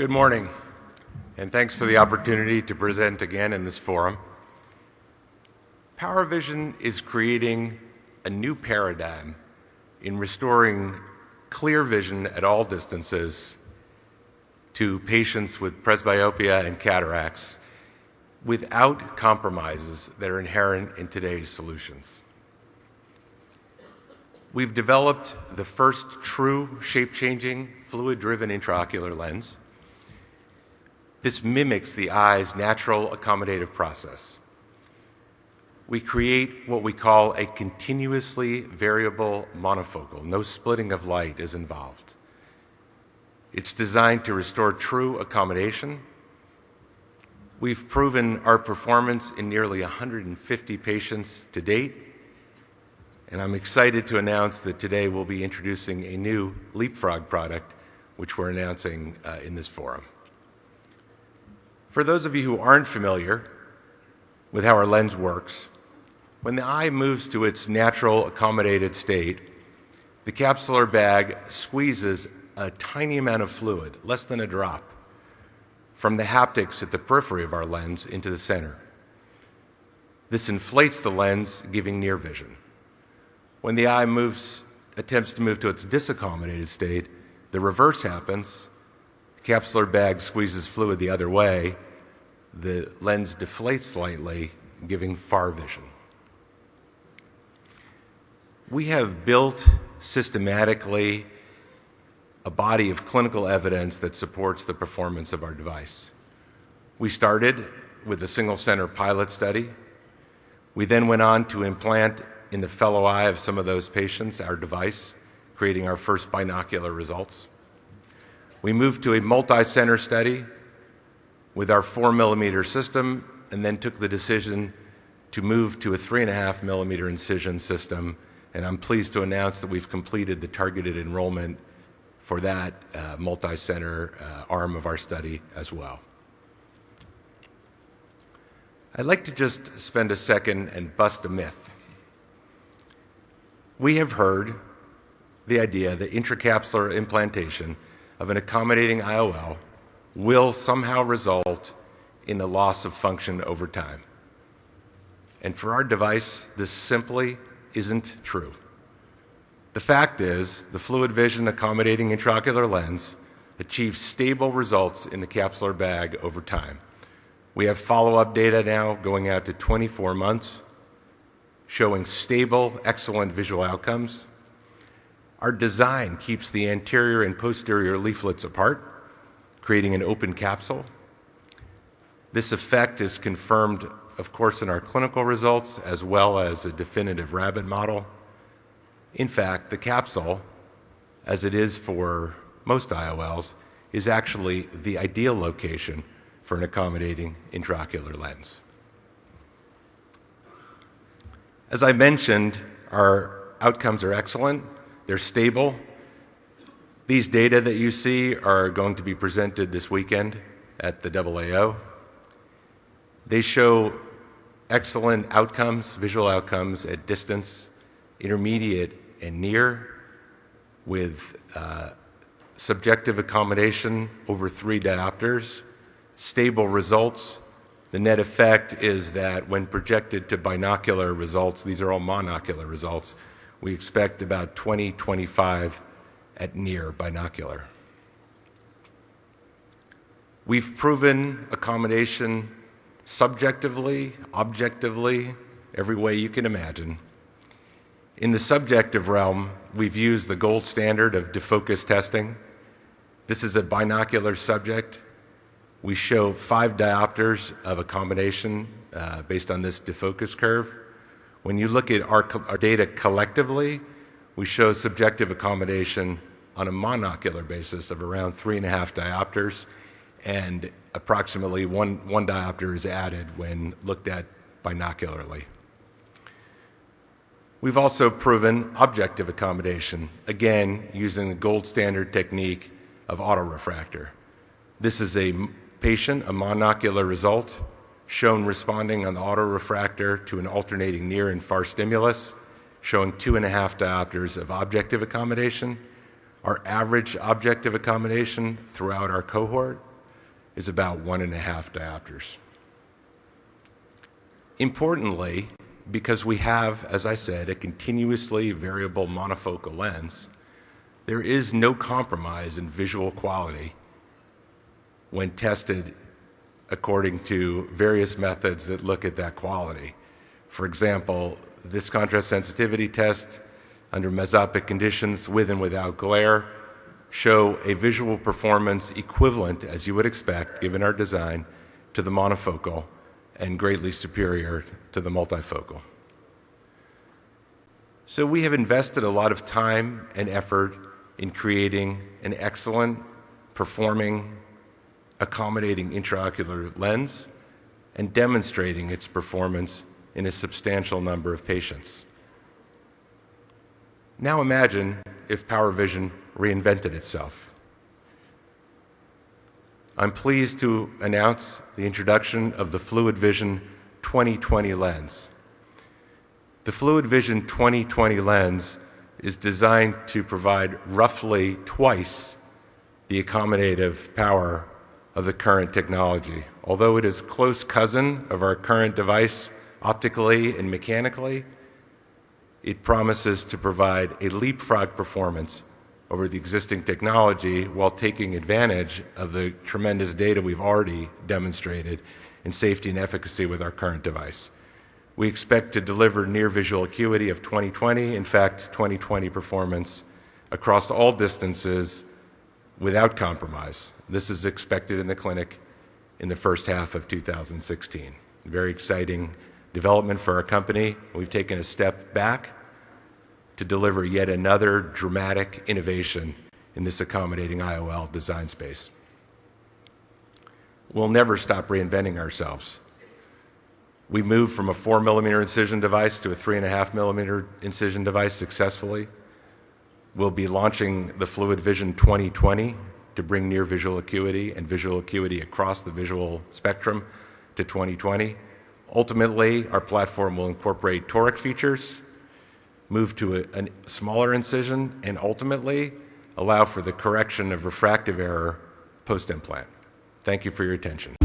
Good morning, and thanks for the opportunity to present again in this forum. PowerVision is creating a new paradigm in restoring clear vision at all distances to patients with presbyopia and cataracts without compromises that are inherent in today's solutions. We've developed the first true shape-changing, fluid-driven intraocular lens. This mimics the eye's natural accommodative process. We create what we call a continuously variable monofocal. No splitting of light is involved. It's designed to restore true accommodation. We've proven our performance in nearly 150 patients to date, and I'm excited to announce that today we'll be introducing a new leapfrog product, which we're announcing in this forum. For those of you who aren't familiar with how our lens works, when the eye moves to its natural accommodated state, the capsular bag squeezes a tiny amount of fluid, less than a drop, from the haptics at the periphery of our lens into the center. This inflates the lens, giving near vision. When the eye attempts to move to its disaccommodated state, the reverse happens. The capsular bag squeezes fluid the other way. The lens deflates slightly, giving far vision. We have built systematically a body of clinical evidence that supports the performance of our device. We started with a single-center pilot study. We then went on to implant in the fellow eye of some of those patients our device, creating our first binocular results. We moved to a multicenter study with our 4mm system, and then took the decision to move to a 3.5mm incision system, and I'm pleased to announce that we've completed the targeted enrollment for that multi-center arm of our study as well. I'd like to just spend a second and bust a myth. We have heard the idea that intracapsular implantation of an accommodating IOL will somehow result in a loss of function over time. And for our device, this simply isn't true. The fact is, the FluidVision accommodating intraocular lens achieves stable results in the capsular bag over time. We have follow-up data now going out to 24 months, showing stable, excellent visual outcomes. Our design keeps the anterior and posterior leaflets apart, creating an open capsule. This effect is confirmed, of course, in our clinical results, as well as a definitive rabbit model. In fact, the capsule, as it is for most IOLs, is actually the ideal location for an accommodating intraocular lens. As I mentioned, our outcomes are excellent. They're stable. These data that you see are going to be presented this weekend at the AAO. They show excellent outcomes, visual outcomes at distance, intermediate, and near, with subjective accommodation over 3 diopters, stable results. The net effect is that when projected to binocular results, these are all monocular results, we expect about 20/25 at near binocular. We've proven accommodation subjectively, objectively, every way you can imagine. In the subjective realm, we've used the gold standard of defocus testing. This is a binocular subject. We show 5 diopters of accommodation based on this defocus curve. When you look at our data collectively, we show subjective accommodation on a monocular basis of around 3.5 diopters, and approximately one diopter is added when looked at binocularly. We've also proven objective accommodation, again, using the gold standard technique of autorefractor. This is a patient, a monocular result, shown responding on the autorefractor to an alternating near and far stimulus, showing 2.5 diopters of objective accommodation. Our average objective accommodation throughout our cohort is about 1.5 diopters. Importantly, because we have, as I said, a continuously variable monofocal lens, there is no compromise in visual quality when tested according to various methods that look at that quality. For example, this contrast sensitivity test under mesopic conditions with and without glare show a visual performance equivalent, as you would expect, given our design, to the monofocal and greatly superior to the multifocal. So we have invested a lot of time and effort in creating an excellent, performing, accommodating intraocular lens and demonstrating its performance in a substantial number of patients. Now imagine if PowerVision reinvented itself. I'm pleased to announce the introduction of the FluidVision 2020 lens. The FluidVision 2020 lens is designed to provide roughly twice the accommodative power of the current technology. Although it is a close cousin of our current device optically and mechanically, it promises to provide a leapfrog performance over the existing technology while taking advantage of the tremendous data we've already demonstrated in safety and efficacy with our current device. We expect to deliver near visual acuity of 20/20, in fact, 20/20 performance across all distances without compromise. This is expected in the clinic in the first half of 2016. Very exciting development for our company. We've taken a step back to deliver yet another dramatic innovation in this accommodating IOL design space. We'll never stop reinventing ourselves. We moved from a 4mm incision device to a 3.5mm incision device successfully. We'll be launching the FluidVision 2020 to bring near visual acuity and visual acuity across the visual spectrum to 2020. Ultimately, our platform will incorporate toric features, move to a smaller incision, and ultimately allow for the correction of refractive error post-implant. Thank you for your attention.